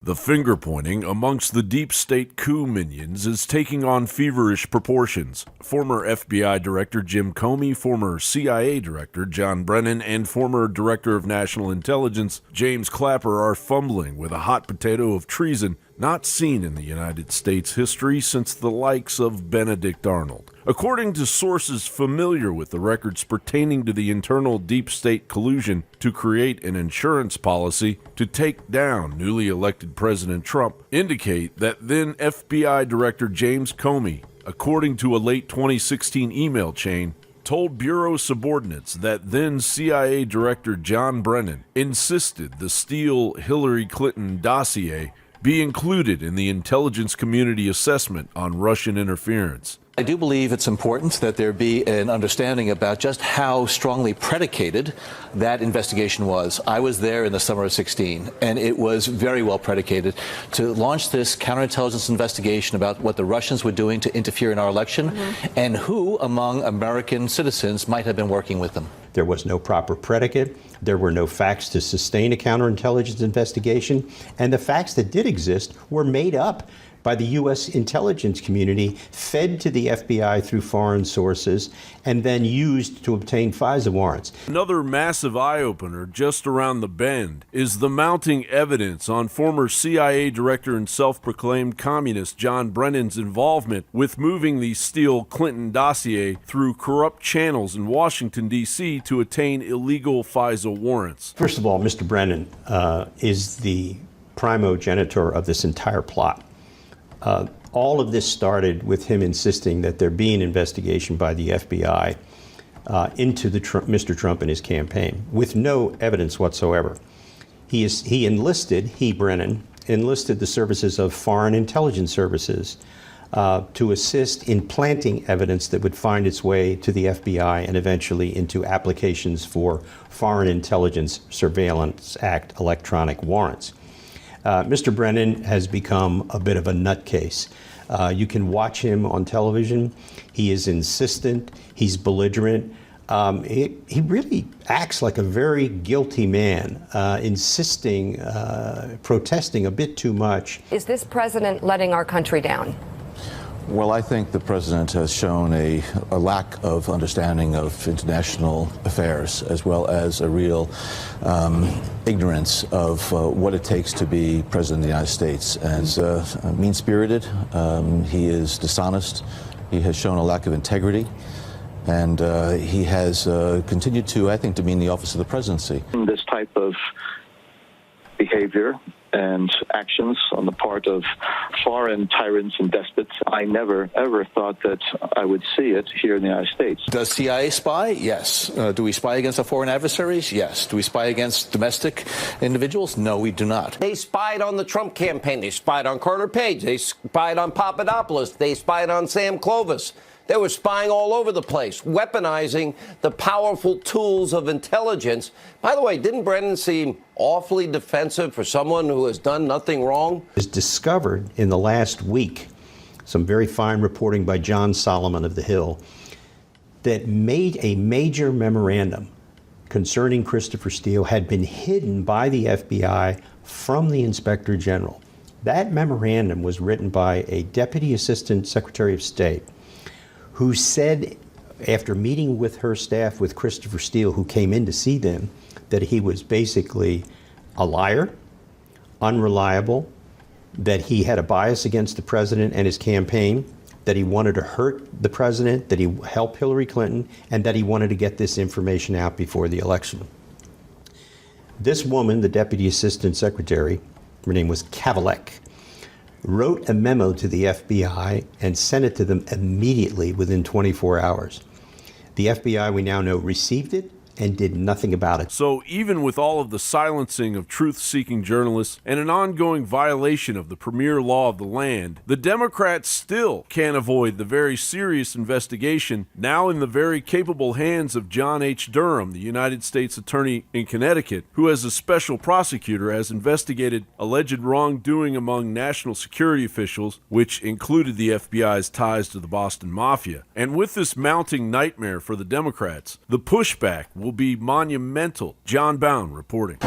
The finger-pointing amongst the deep state coup minions is taking on feverish proportions. Former FBI Director Jim Comey, former CIA Director John Brennan, and former Director of National Intelligence James Clapper are fumbling with a hot potato of treason not seen in the United States history since the likes of Benedict Arnold. According to sources familiar with the records pertaining to the internal deep state collusion to create an insurance policy to take down newly elected President Trump, indicate that then FBI Director James Comey, according to a late 2016 email chain, told Bureau subordinates that then CIA Director John Brennan insisted the Steele Hillary Clinton dossier be included in the intelligence community assessment on Russian interference. I do believe it's important that there be an understanding about just how strongly predicated that investigation was. I was there in the summer of 16, and it was very well predicated to launch this counterintelligence investigation about what the Russians were doing to interfere in our election and who among American citizens might have been working with them. There was no proper predicate. There were no facts to sustain a counterintelligence investigation. And the facts that did exist were made up by the U.S. intelligence community, fed to the FBI through foreign sources, and then used to obtain FISA warrants. Another massive eye-opener just around the bend is the mounting evidence on former CIA Director and self-proclaimed communist John Brennan's involvement with moving the Steele-Clinton dossier through corrupt channels in Washington, D.C. to attain illegal FISA warrants. First of all, Mr. Brennan is the primogenitor of this entire plot. All of this started with him insisting that there be an investigation by the FBI into Mr. Trump and his campaign, with no evidence whatsoever. Brennan enlisted the services of foreign intelligence services to assist in planting evidence that would find its way to the FBI and eventually into applications for Foreign Intelligence Surveillance Act electronic warrants. Mr. Brennan has become a bit of a nutcase. You can watch him on television. He is insistent. He's belligerent. He really acts like a very guilty man, protesting a bit too much. Is this president letting our country down? Well, I think the president has shown a lack of understanding of international affairs, as well as a real ignorance of what it takes to be president of the United States. As mean-spirited, he is dishonest, he has shown a lack of integrity, and he has continued to, I think, demean the office of the presidency. This type of behavior and actions on the part of foreign tyrants and despots, I never, ever thought that I would see it here in the United States. Does CIA spy? Yes. Do we spy against our foreign adversaries? Yes. Do we spy against domestic individuals? No, we do not. They spied on the Trump campaign. They spied on Carter Page. They spied on Papadopoulos. They spied on Sam Clovis. They were spying all over the place, weaponizing the powerful tools of intelligence. By the way, didn't Brennan seem awfully defensive for someone who has done nothing wrong? It was discovered in the last week, some very fine reporting by John Solomon of The Hill, that made a major memorandum concerning Christopher Steele had been hidden by the FBI from the Inspector General. That memorandum was written by a Deputy Assistant Secretary of State, who said, after meeting with her staff, with Christopher Steele, who came in to see them, that he was basically a liar, unreliable, that he had a bias against the president and his campaign, that he wanted to hurt the president, that he helped Hillary Clinton, and that he wanted to get this information out before the election. This woman, the Deputy Assistant Secretary, her name was Kavalek, wrote a memo to the FBI and sent it to them immediately within 24 hours. The FBI, we now know, received it and did nothing about it. So even with all of the silencing of truth-seeking journalists and an ongoing violation of the premier law of the land, the Democrats still can't avoid the very serious investigation now in the very capable hands of John H. Durham, the United States Attorney in Connecticut, who as a special prosecutor has investigated alleged wrongdoing among national security officials, which included the FBI's ties to the Boston Mafia. And with this mounting nightmare for the Democrats, the pushback will be monumental. John Bound reporting.